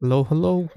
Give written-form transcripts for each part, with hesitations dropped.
Hello, hello.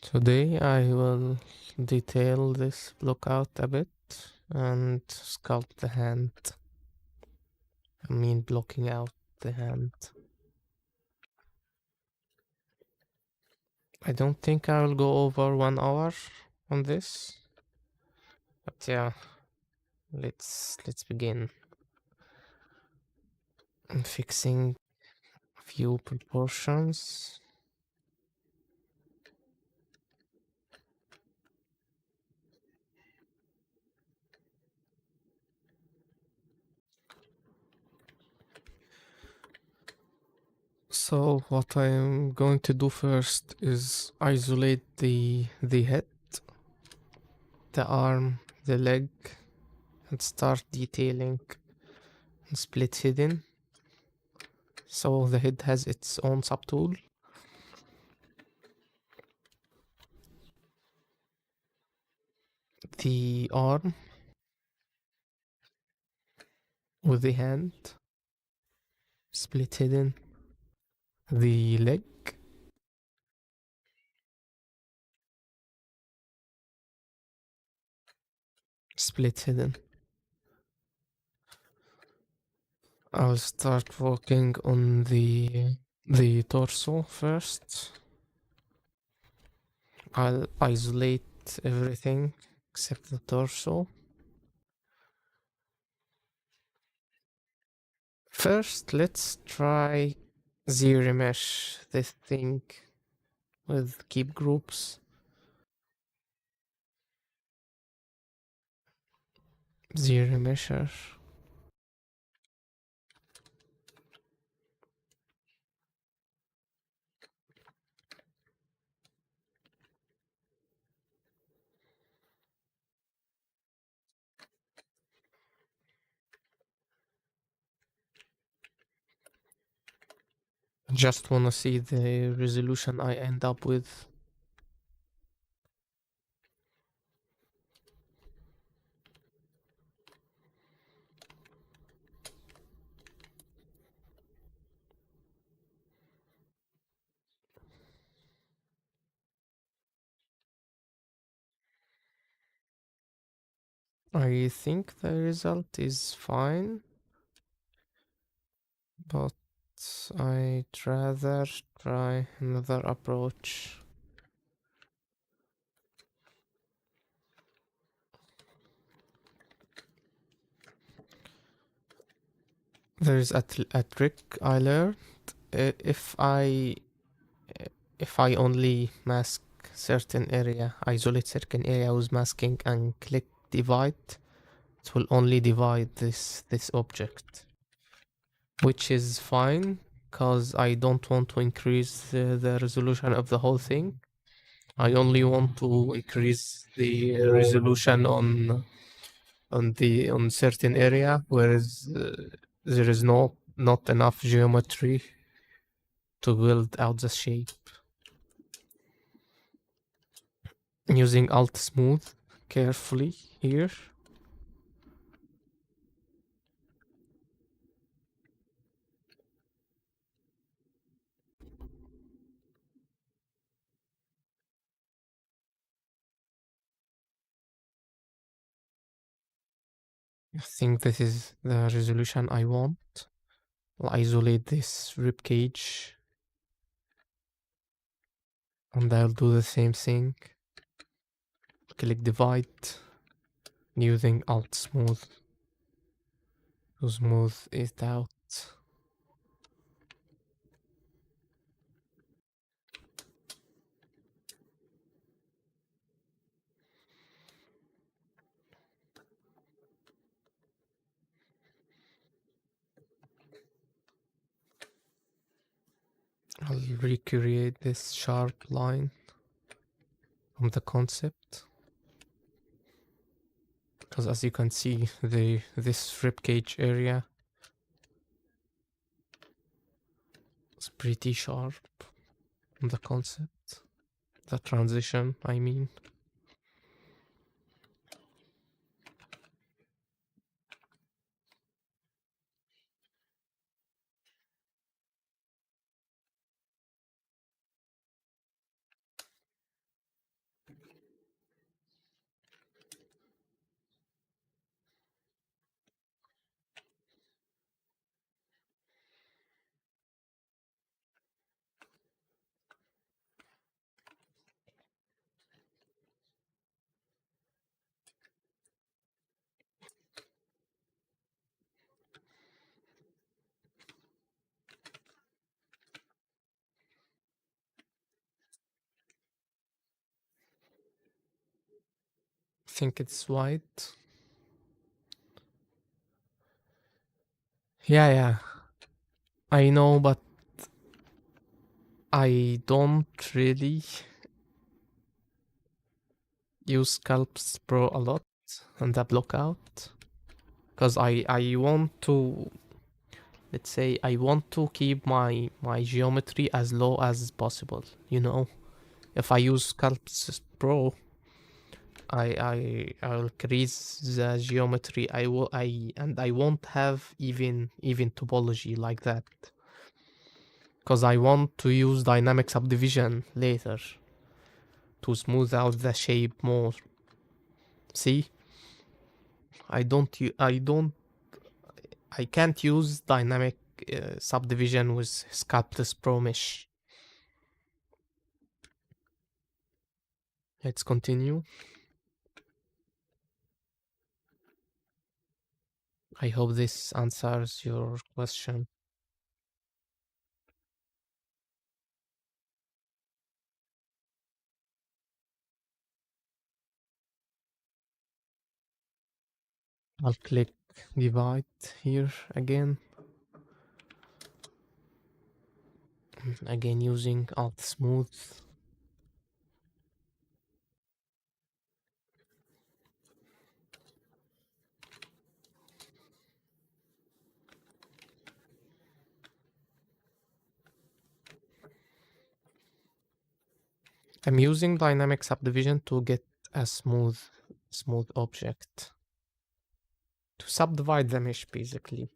Today I will detail this block out a bit and sculpt the hand. I mean blocking out the hand. I don't think I will go over 1 hour on this. But yeah, let's begin. I'm fixing a few proportions. So what I'm going to do first is isolate the head, the arm, the leg, and start detailing and split hidden. So the head has its own subtool. The arm with the hand, split hidden. The leg, split hidden. I'll start working on the torso first. I'll isolate everything except the torso. First, let's try zero mesh this thing with keep groups. Zero mesher. Just wanna see the resolution I end up with. I think the result is fine, but I'd rather try another approach. There's a trick I learned. If I only mask certain area, isolate certain area with masking and click divide, it will only divide this object, which is fine because I don't want to increase the resolution of the whole thing. I only want to increase the resolution on certain area, whereas there is not enough geometry to build out the shape. Using Alt Smooth carefully here. I think this is the resolution I want. I'll isolate this rib cage and I'll do the same thing. Click divide using Alt Smooth to smooth it out. I'll recreate this sharp line from the concept, because as you can see, this rib cage area is pretty sharp from the concept. The transition, I mean. I think it's white. Yeah, I know, but I don't really use Sculpt Pro a lot and the blockout, because I want to, let's say, I want to keep my geometry as low as possible, you know. If I use Sculpt Pro, I'll increase the geometry. I won't have even topology like that, because I want to use dynamic subdivision later to smooth out the shape more. See, I can't use dynamic subdivision with Sculpt Pro Mesh. Let's continue. I hope this answers your question. I'll click divide here again. Again using Alt Smooth. I'm using dynamic subdivision to get a smooth object. To subdivide the mesh basically.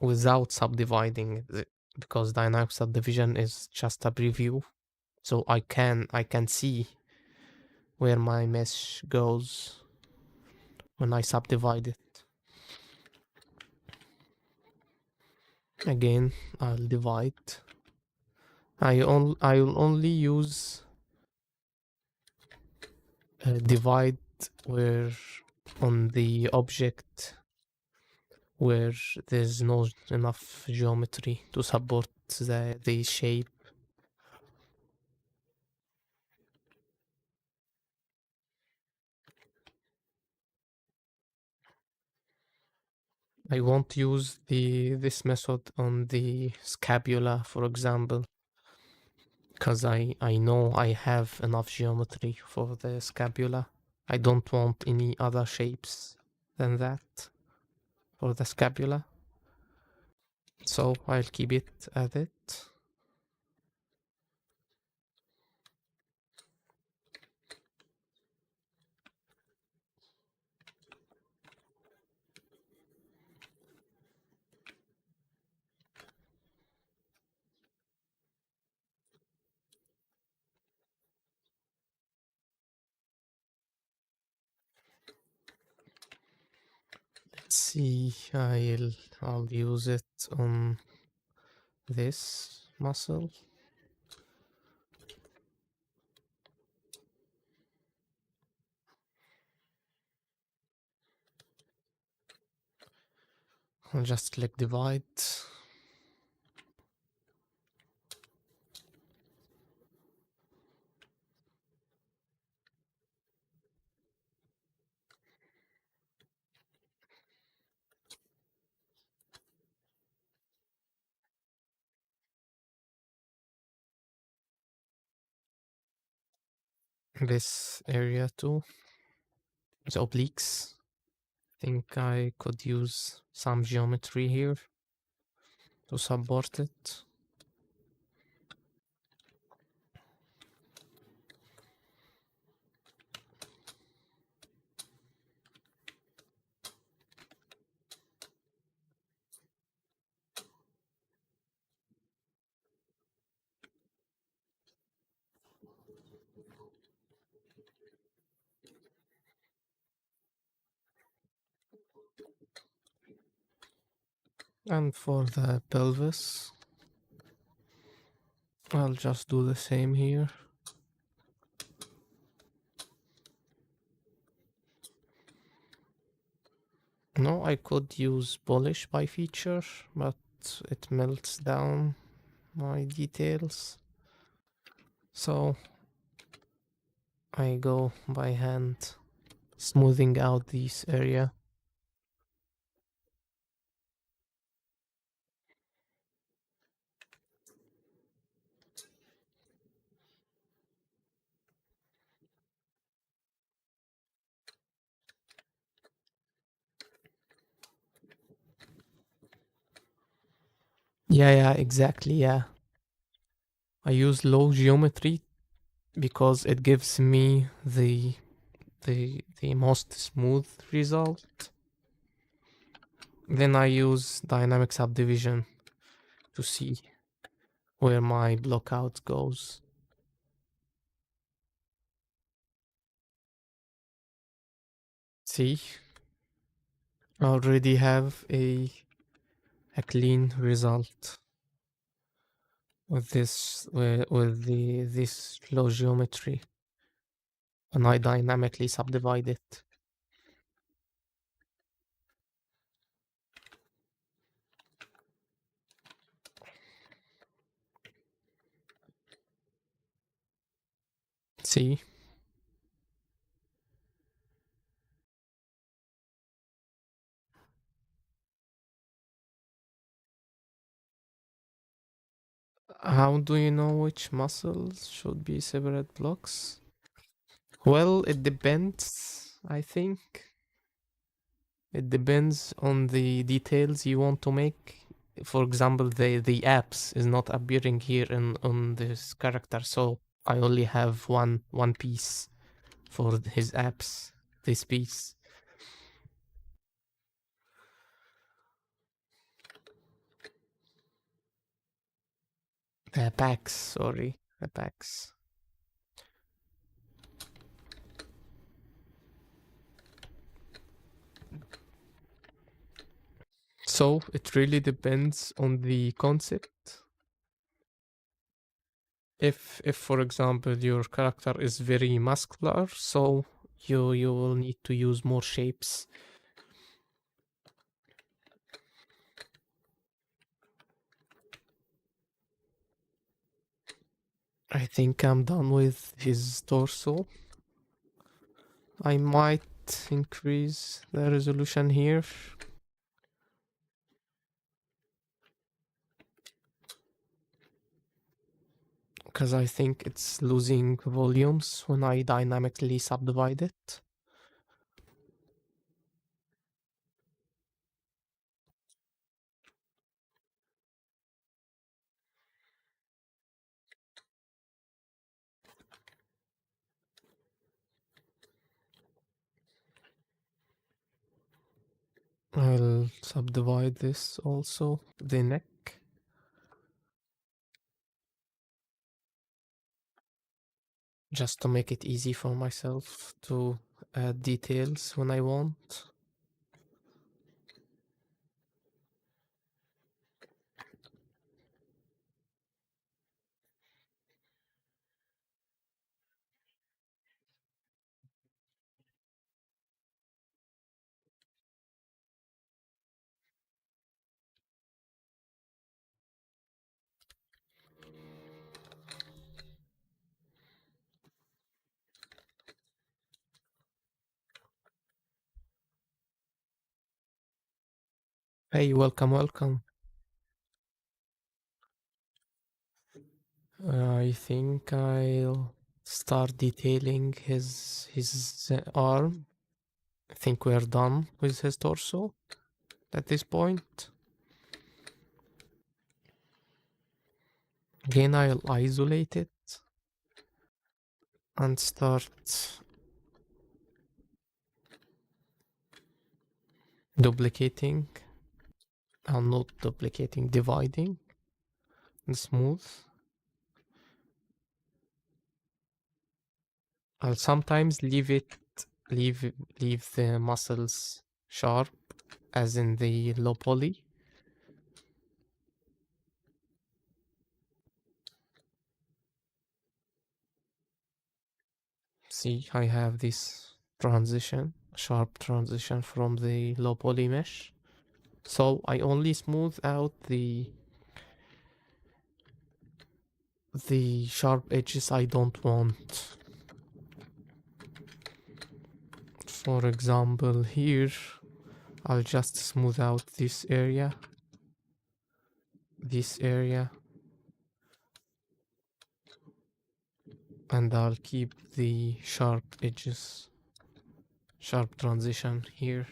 Without subdividing it, because dynamic subdivision is just a preview. So I can see where my mesh goes when I subdivide it. Again, I'll divide. I'll only use divide where on the object where there's not enough geometry to support the shape. I won't use this method on the scapula, for example, because I know I have enough geometry for the scapula. I don't want any other shapes than that for the scapula. So I'll keep it at it. Let's see, I'll use it on this muscle. I'll just click divide. This area too, the obliques. Think I could use some geometry here to support it. And for the pelvis, I'll just do the same here. No, I could use polish by feature, but it melts down my details. So I go by hand, smoothing out this area. Yeah, exactly, yeah. I use low geometry because it gives me the most smooth result. Then I use dynamic subdivision to see where my blockout goes. See, I already have a clean result with this low geometry, and I dynamically subdivide it. See, how do you know which muscles should be separate blocks? Well, it depends, I think. It depends on the details you want to make. For example, the apps is not appearing here in on this character, so I only have one piece for his apps. This piece, the packs. Sorry, the packs. So it really depends on the concept. If for example your character is very muscular, so you will need to use more shapes. I think I'm done with his torso. I might increase the resolution here. because I think it's losing volumes when I dynamically subdivide it. I'll subdivide this also, the neck. Just to make it easy for myself to add details when I want. Hey, welcome, welcome. I think I'll start detailing his arm. I think we're done with his torso at this point. Again, I'll isolate it and start duplicating. I'm not duplicating, dividing and smooth. I'll sometimes leave the muscles sharp, as in the low poly. See, I have this transition, sharp transition from the low poly mesh. So I only smooth out the sharp edges I don't want. For example, here I'll just smooth out this area, and I'll keep the sharp edges, sharp transition here.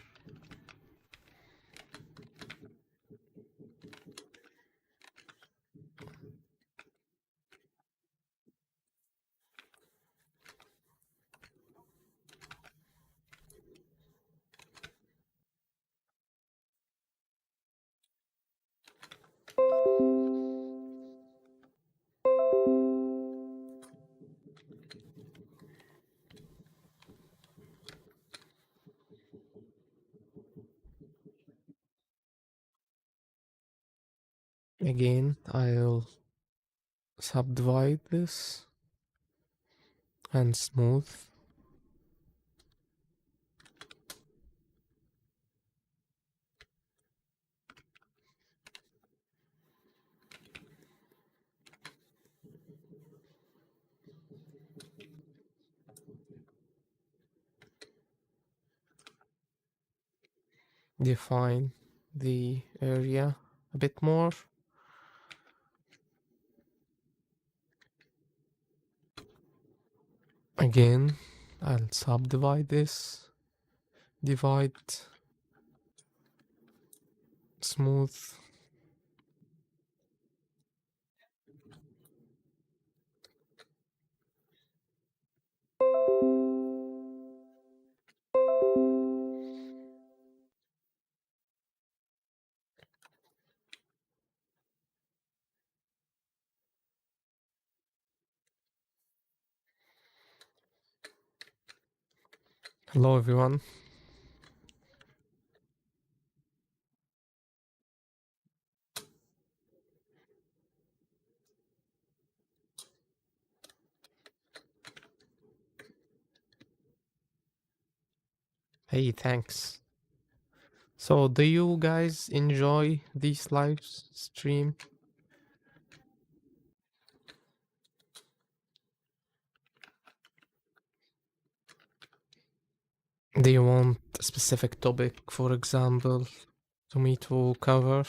Again, I'll subdivide this and smooth. Define the area a bit more. Again, I'll subdivide this, divide, smooth. Hello everyone. Hey, thanks. So, do you guys enjoy this live stream? Do you want a specific topic, for example, to me to cover?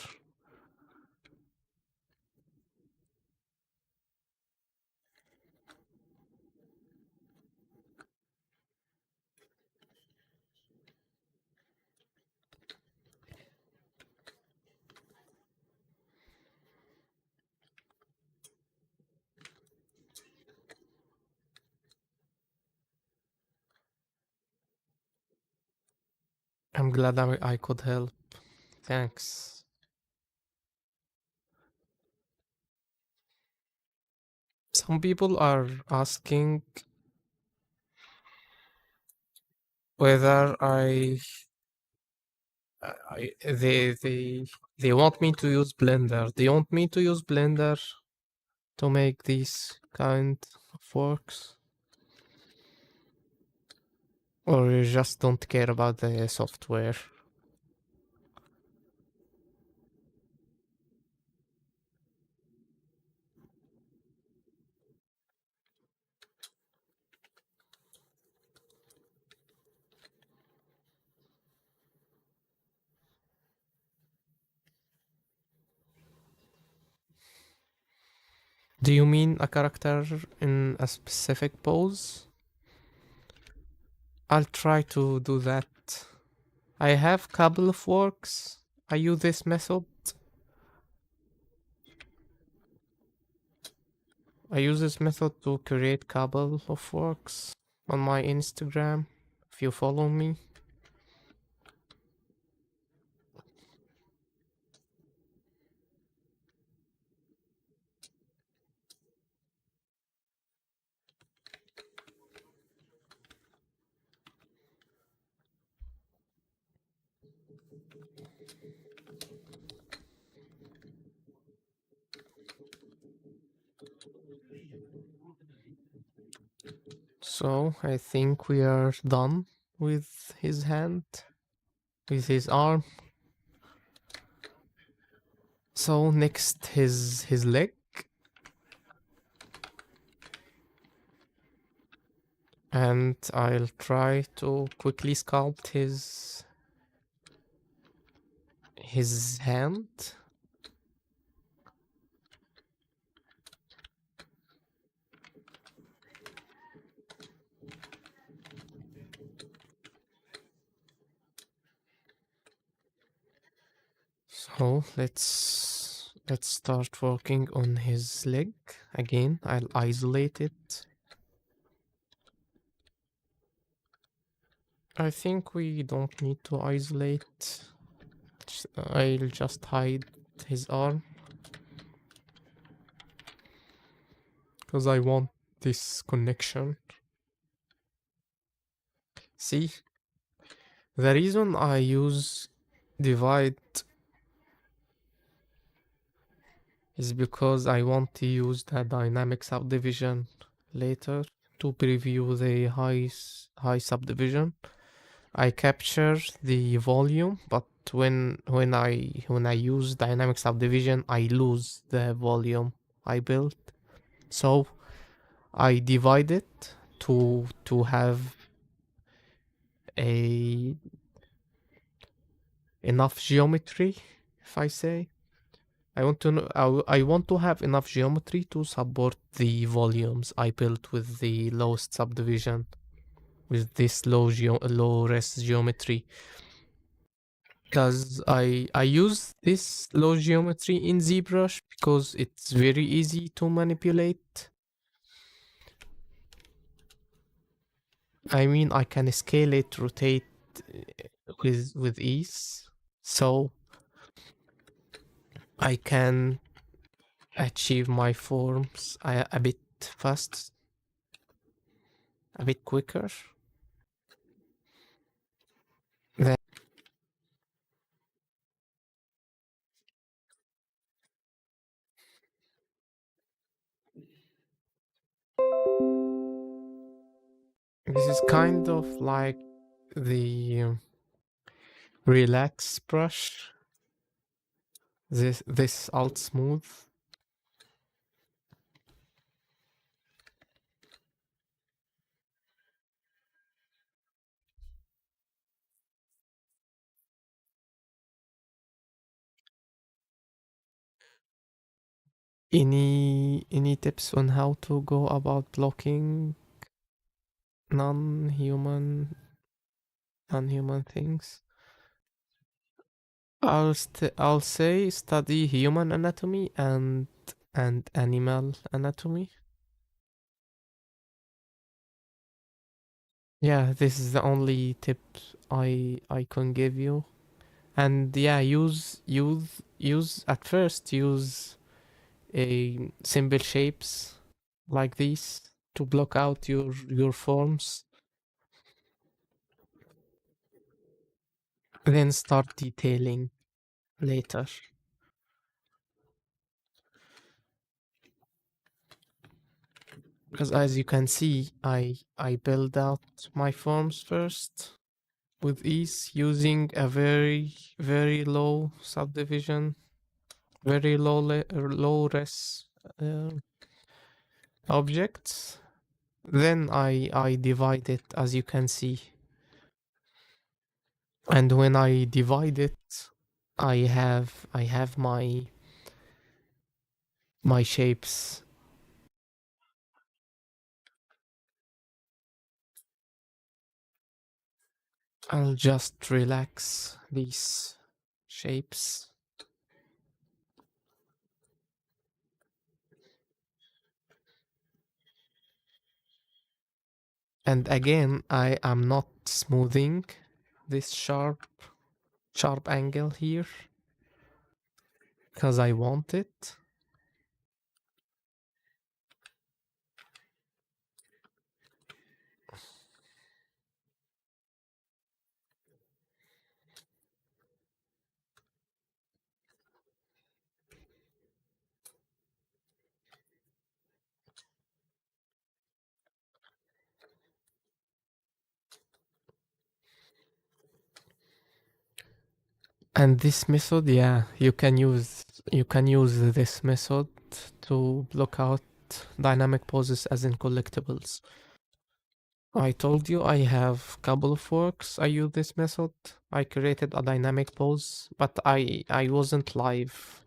I'm glad I could help. Thanks. Some people are asking whether I they want me to use Blender. They want me to use Blender to make these kind of works, or you just don't care about the software. Do you mean a character in a specific pose? I'll try to do that. I have couple of works. I use this method. I use this method to create couple of works on my Instagram. If you follow me. So I think we are done with his hand, with his arm. So next his leg. And I'll try to quickly sculpt his hand. So let's start working on his leg. Again, I'll isolate it. I think we don't need to isolate. I'll just hide his arm, because I want this connection. See, the reason I use divide is because I want to use the dynamic subdivision later to preview the high subdivision. I capture the volume, but when I use dynamic subdivision, I lose the volume I built. So I divide it to have a enough geometry, if I say. I want to know, I want to have enough geometry to support the volumes I built with the lowest subdivision, with this low res geometry. Because I use this low geometry in Zbrush because it's very easy to manipulate. I mean, I can scale it, rotate with ease, so I can achieve my forms a bit fast, a bit quicker. Then this is kind of like the relax brush. This alt smooth. Any tips on how to go about blocking non-human things? I'll say study human anatomy and animal anatomy. Yeah, this is the only tip I can give you. And yeah, use at first use a simple shapes like these to block out your forms. Then start detailing later. Because as you can see, I build out my forms first with ease using a very low subdivision, very low res objects. Then I divide it, as you can see. And when I divide it, I have my shapes. I'll just relax these shapes. And again, I am not smoothing this sharp angle here because I want it. And this method, yeah, you can use this method to block out dynamic poses as in collectibles. I told you I have couple of works. I use this method. I created a dynamic pose, but I wasn't live.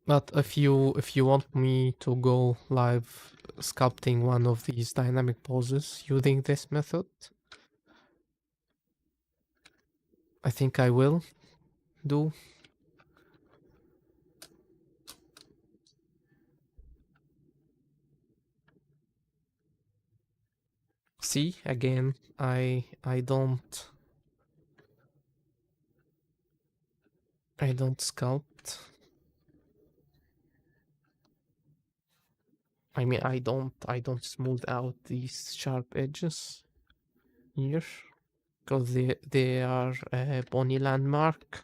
But if you want me to go live sculpting one of these dynamic poses using this method, I think I will do. See, again, I don't sculpt. I mean, I don't smooth out these sharp edges here because they are a bony landmark.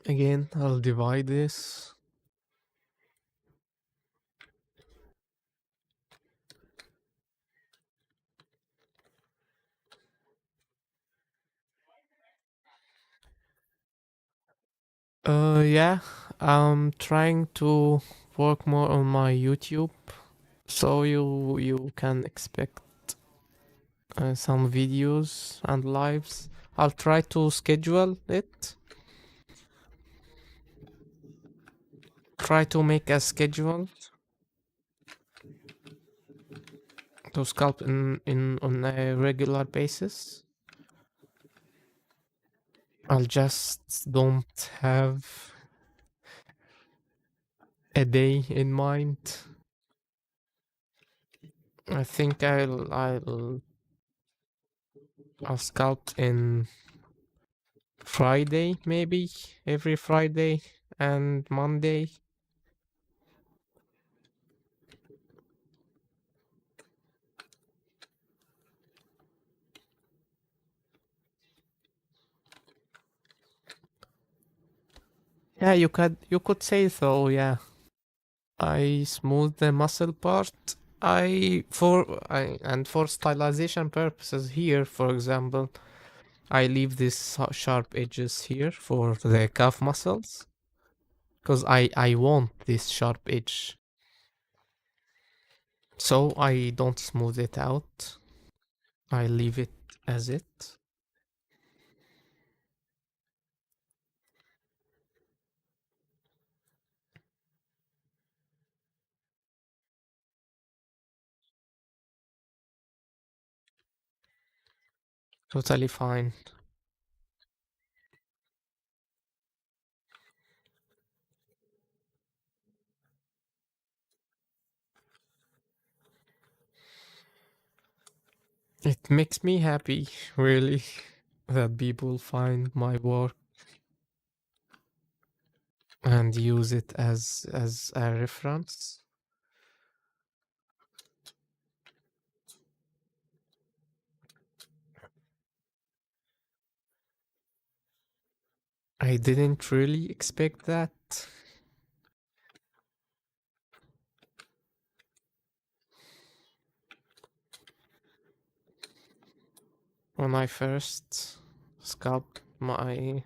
Again, I'll divide this. Yeah, I'm trying to work more on my YouTube, so you can expect some videos and lives. I'll try to schedule it. Try to make a schedule to sculpt in on a regular basis. I'll just don't have a day in mind. I think I'll sculpt in Friday, maybe every Friday and Monday. Yeah, you could say so. Yeah, I smooth the muscle part. And for stylization purposes here, for example, I leave these sharp edges here for the calf muscles because I want this sharp edge. So I don't smooth it out. I leave it as it. Totally fine. It makes me happy, really, that people find my work and use it as a reference. I didn't really expect that. When I first sculpt my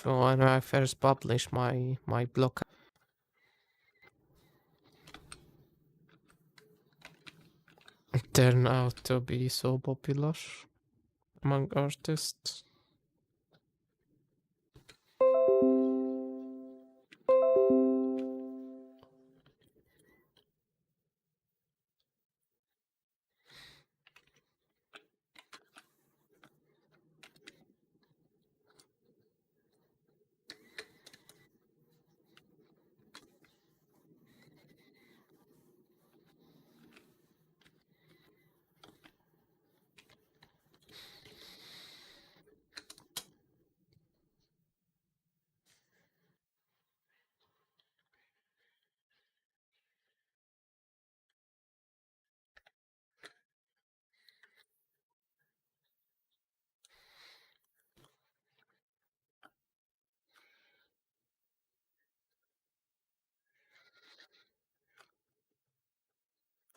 when I first published my blog, it turned out to be so popular among artists.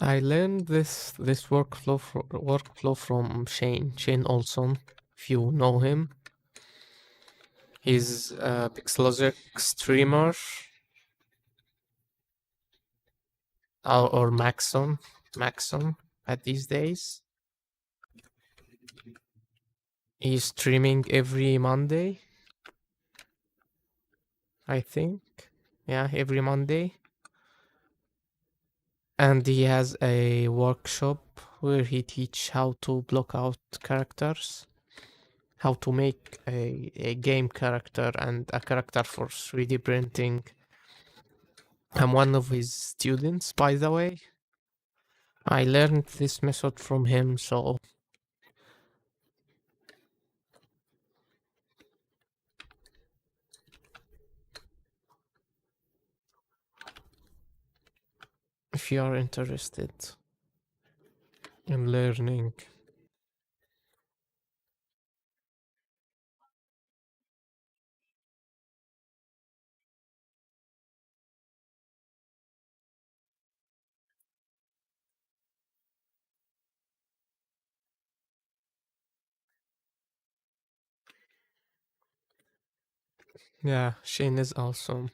I learned this workflow from Shane Olson. If you know him, he's a Pixelogic streamer, or Maxon at these days. He's streaming every Monday, I think. Yeah, every Monday. And he has a workshop where he teach how to block out characters, how to make a game character and a character for 3D printing. I'm one of his students, by the way. I learned this method from him, so if you are interested in learning. Yeah, Shane is awesome.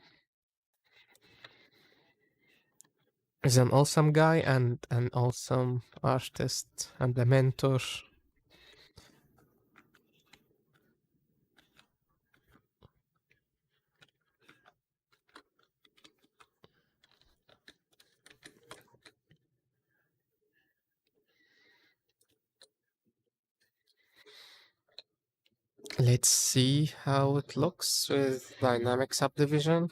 He's an awesome guy and an awesome artist and a mentor. Let's see how it looks with dynamic subdivision.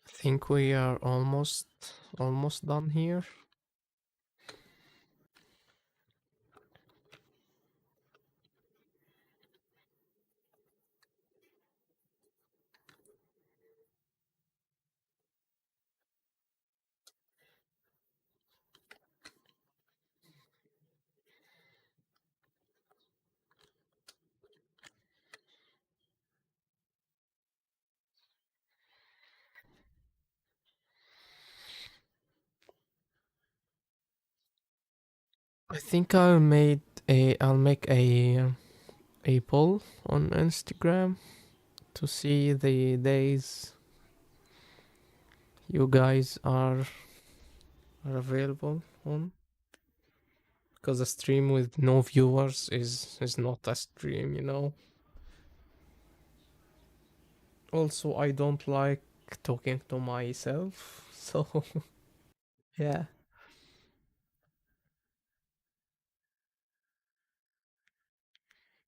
I think we are almost done here. I think I'll make a poll on Instagram to see the days you guys are available on. because a stream with no viewers is not a stream, you know. Also, I don't like talking to myself, so yeah.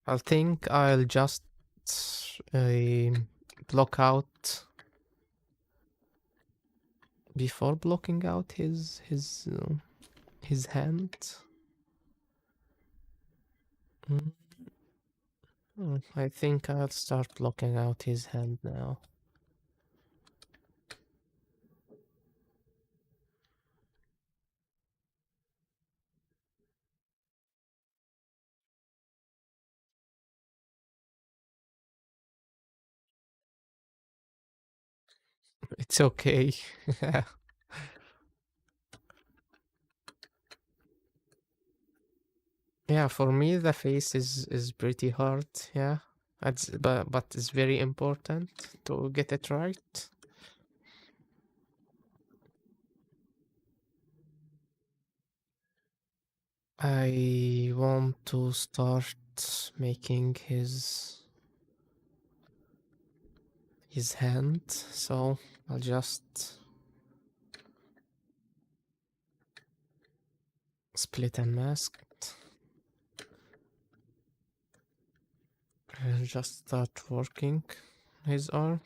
I think I'll just uh, block out before blocking out his hand. Mm, I think I'll start blocking out his hand now. It's okay. Yeah, for me the face is pretty hard. Yeah, but it's very important to get it right. I want to start making his hand, so I'll just split and mask and just start working his arm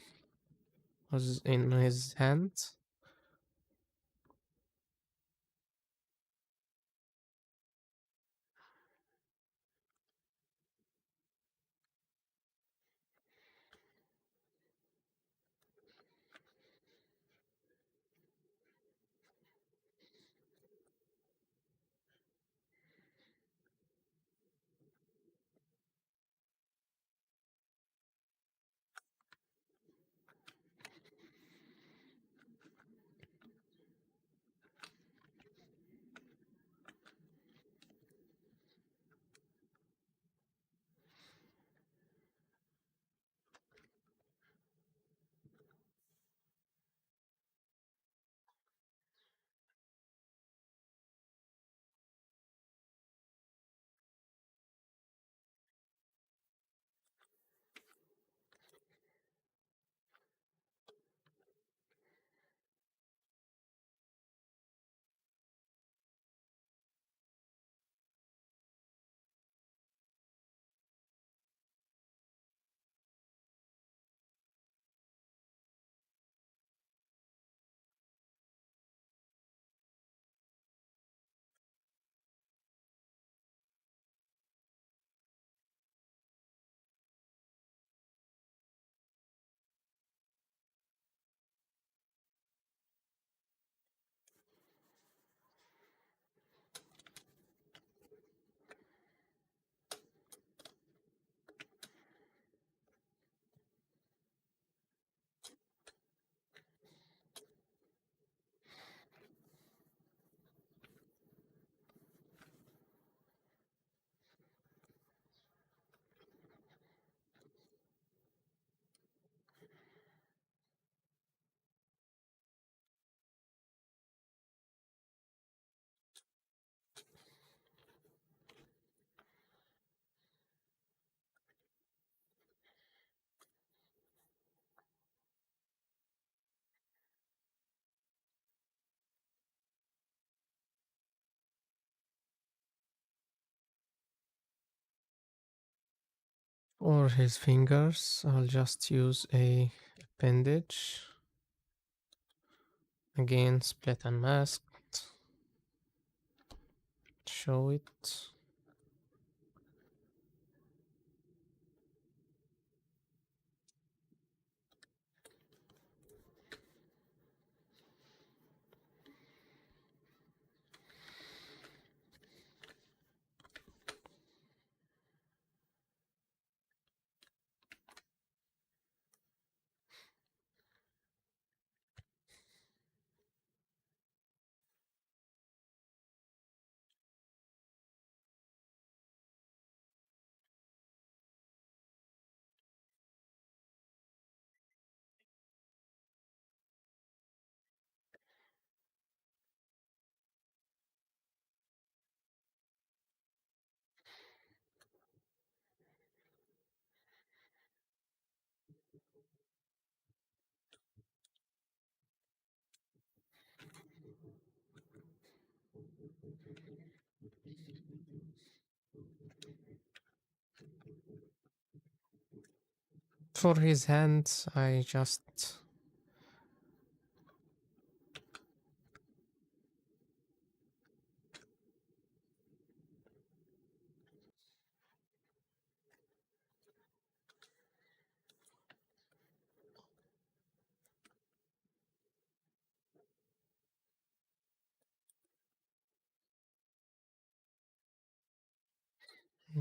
in his hand. For his fingers, I'll just use a appendage. Again, split and mask. Show it. For his hands, I just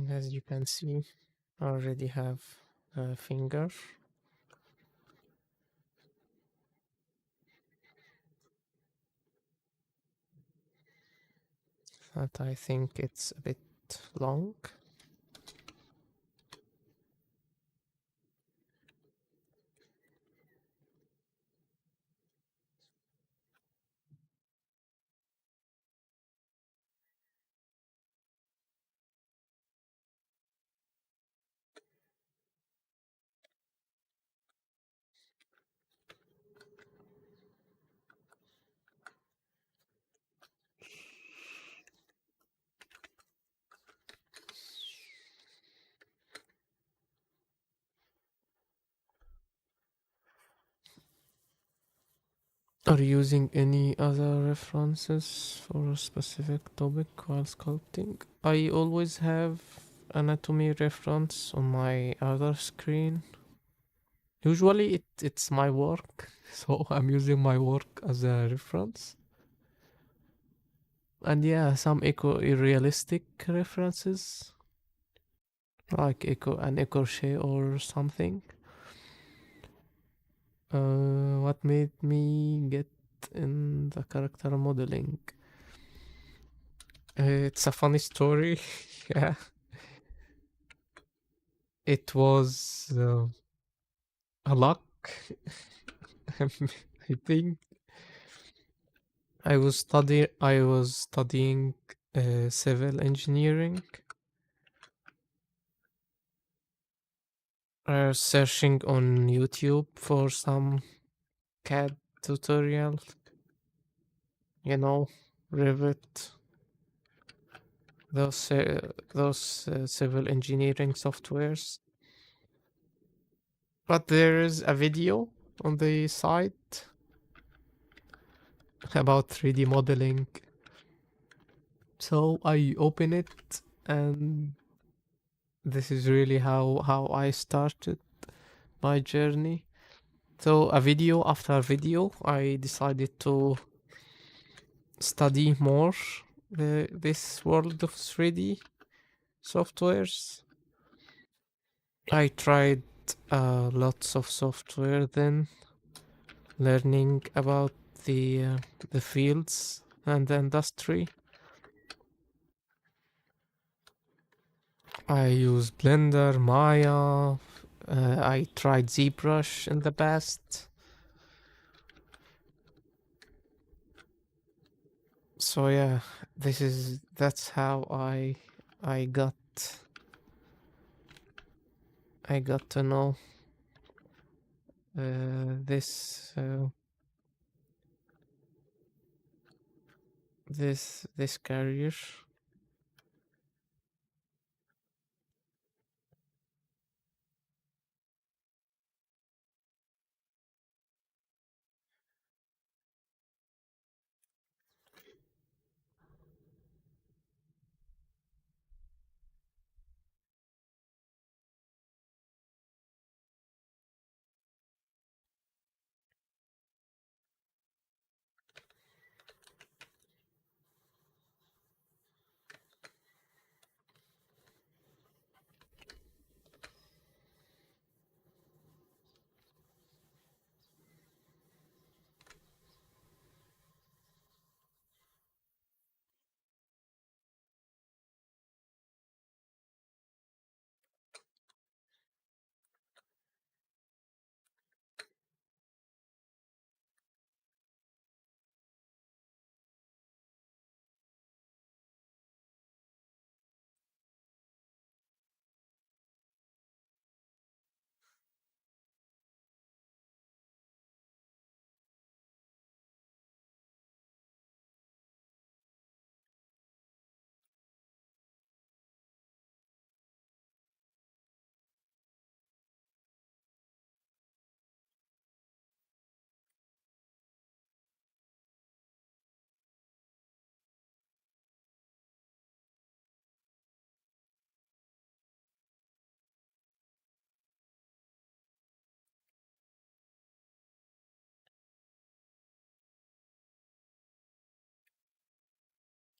as you can see, I already have a finger. But I think it's a bit long. Are you using any other references for a specific topic while sculpting? I always have anatomy reference on my other screen. Usually it's my work, so I'm using my work as a reference. And yeah, some realistic references, like an crochet or something. What made me get in the character modeling? It's a funny story. Yeah, it was a luck. I think I was studying civil engineering, searching on YouTube for some CAD tutorial, you know, Revit, those civil engineering softwares. But there is a video on the site about 3D modeling. So I open it, and this is really how I started my journey. So a video after video, I decided to study more this world of 3D softwares. I tried lots of software then, learning about the fields and the industry. I use Blender, Maya. I tried Zbrush in the past. So yeah, that's how I got I got to know this this career.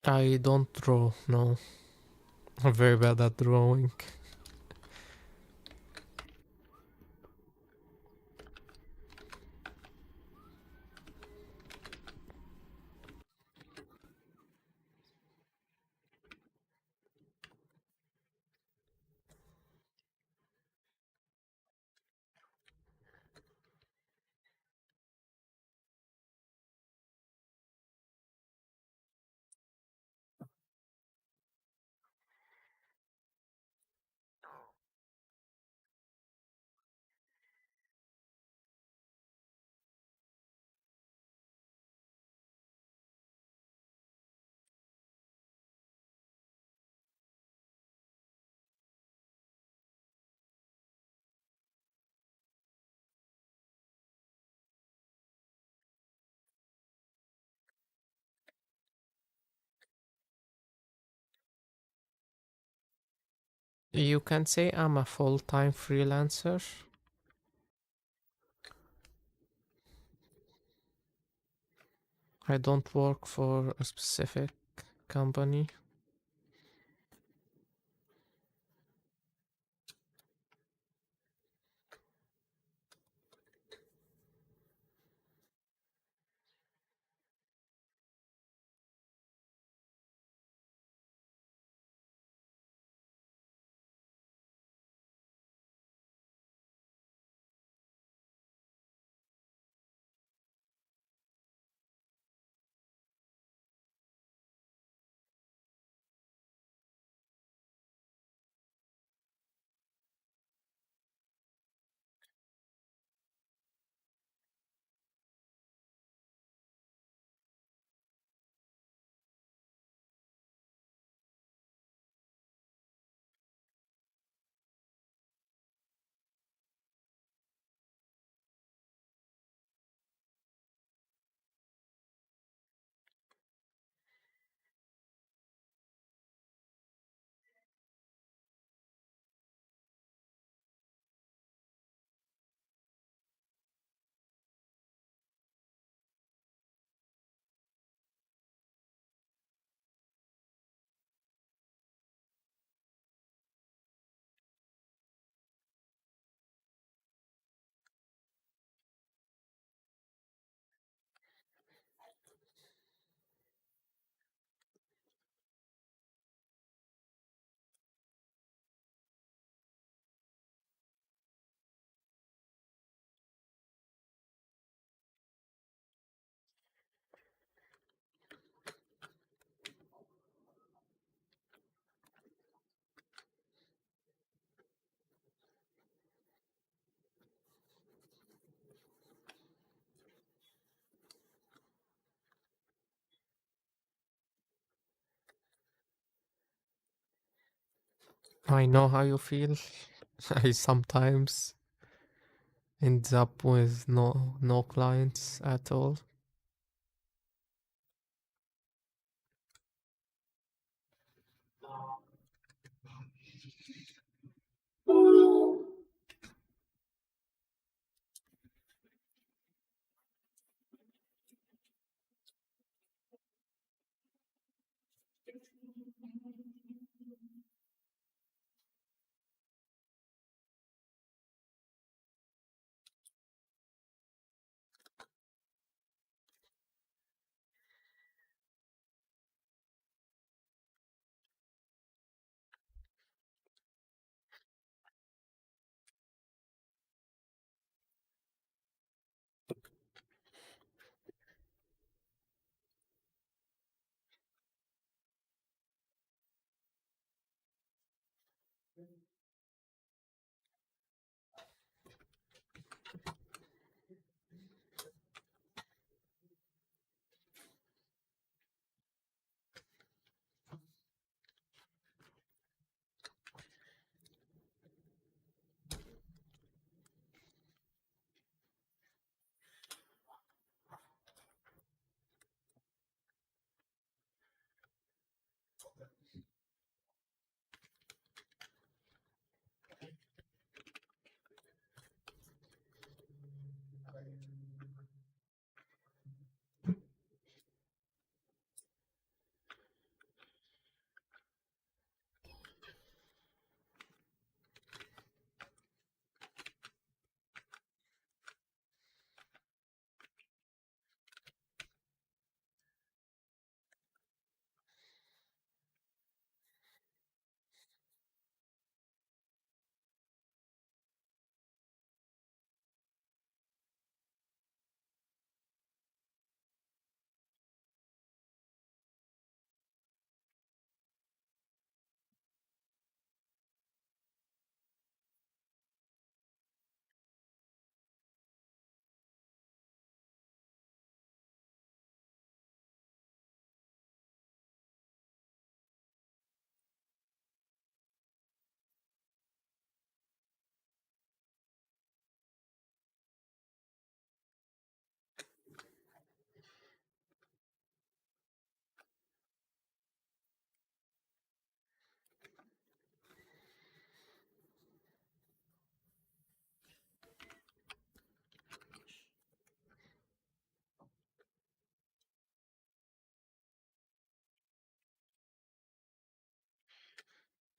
I don't draw, no. I'm very bad at drawing. You can say I'm a full-time freelancer. I don't work for a specific company. I know how you feel. I sometimes end up with no clients at all.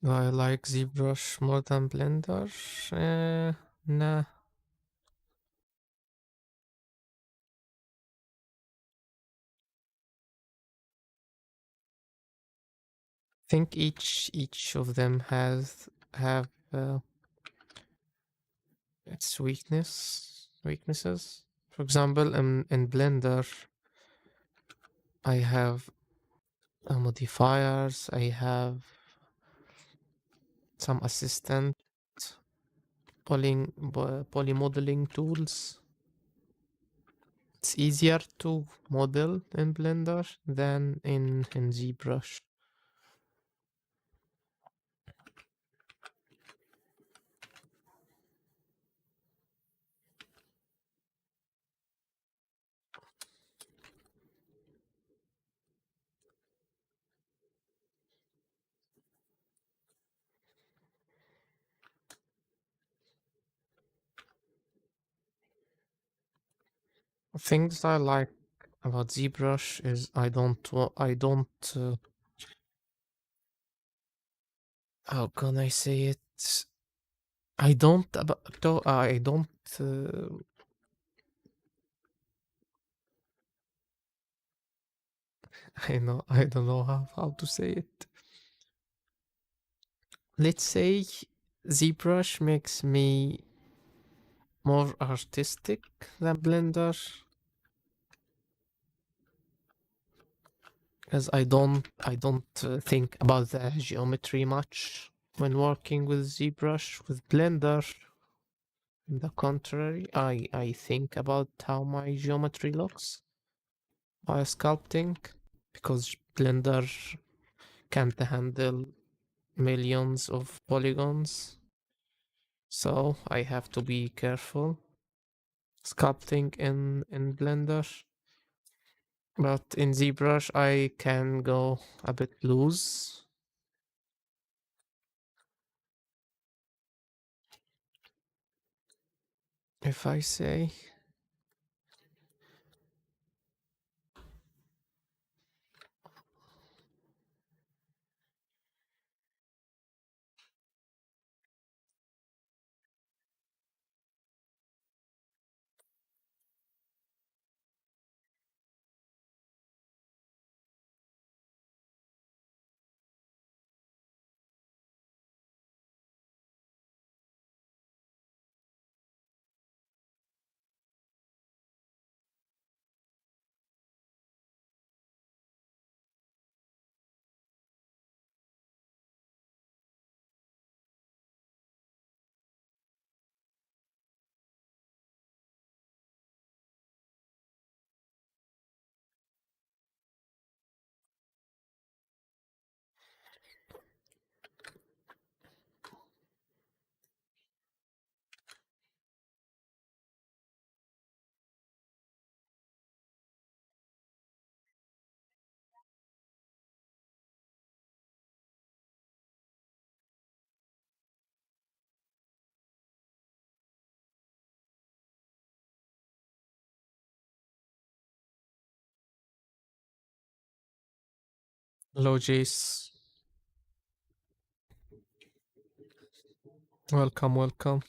Do I like ZBrush more than Blender? Nah. I think each of them have its weaknesses. For example, in Blender, I have modifiers. I have some assistant poly modeling tools. It's easier to model in Blender than in ZBrush. Things I like about ZBrush is I don't how can I say it? I don't I don't I don't know how to say it. Let's say ZBrush makes me more artistic than Blender, as I don't think about the geometry much when working with ZBrush. With Blender, on the contrary, I think about how my geometry looks while sculpting, because Blender can't handle millions of polygons, so I have to be careful sculpting in Blender. But in ZBrush, I can go a bit loose, if I say. Hello, Jace. Welcome, welcome.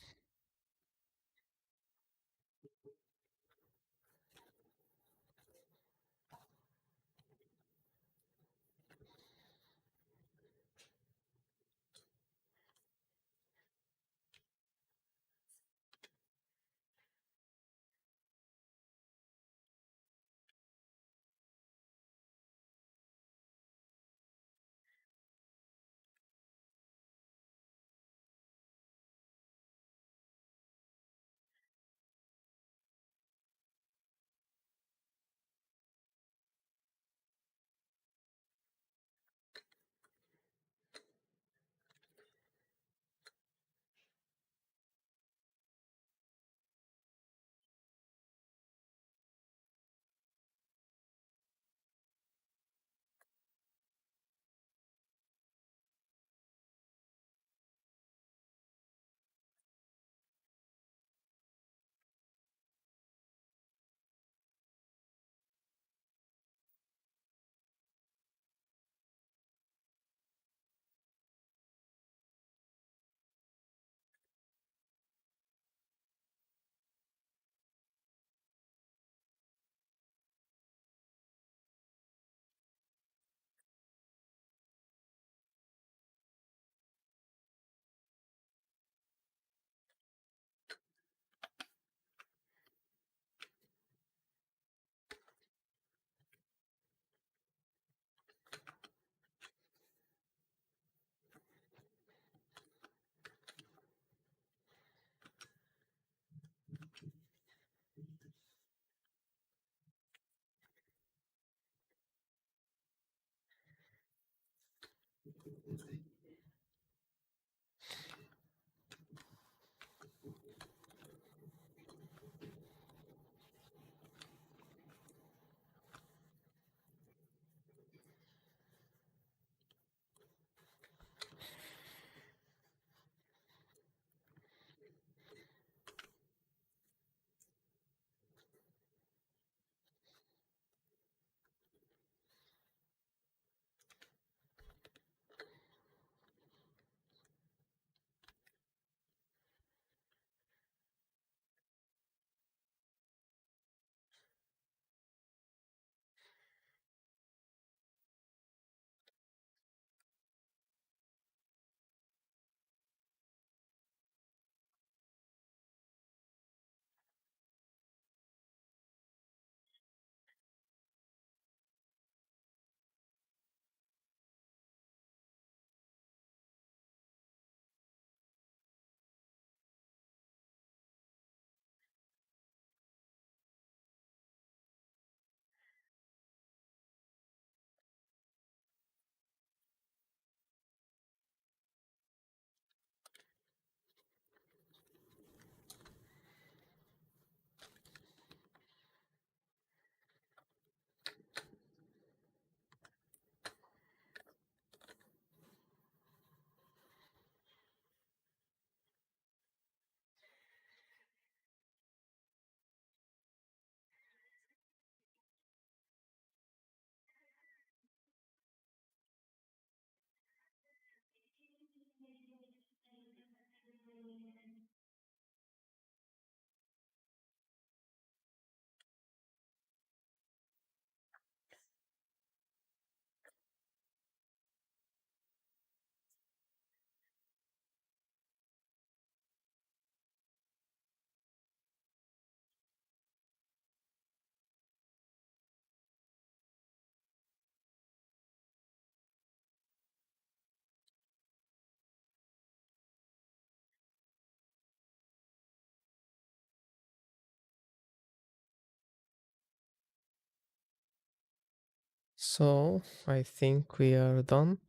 So I think we are done.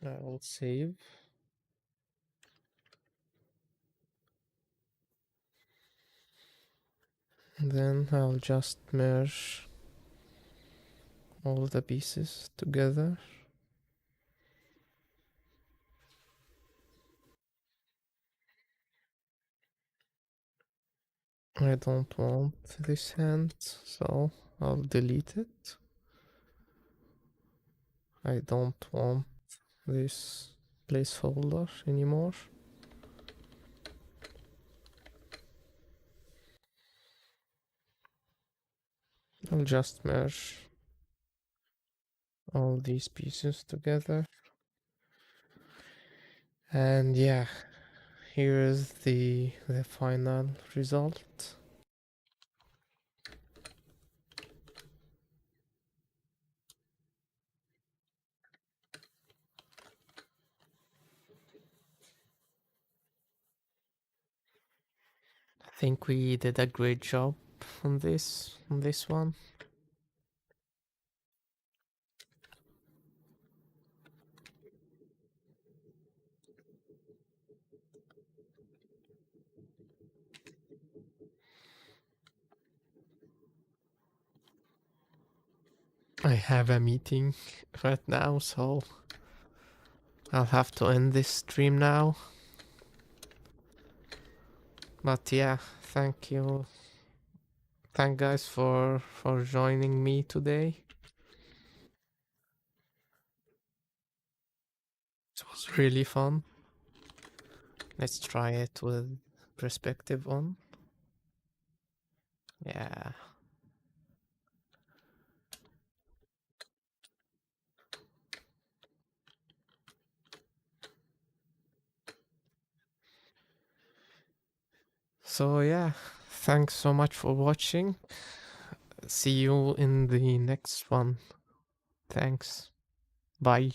I will save. Then I'll just merge all the pieces together. I don't want this hand, so I'll delete it. I don't want this placeholder anymore. I'll just merge all these pieces together. And yeah, here is the final result. I think we did a great job on this one. I have a meeting right now, so I'll have to end this stream now. But yeah, thank you. Thank guys for joining me today. It was really fun. Let's try it with perspective on. Yeah. So yeah, Thanks so much for watching. See you in the next one. Thanks. Bye.